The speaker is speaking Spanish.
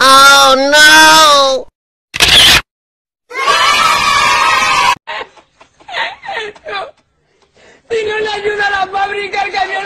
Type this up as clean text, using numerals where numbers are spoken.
Oh no! Si no le ayuda a la fábrica, el camión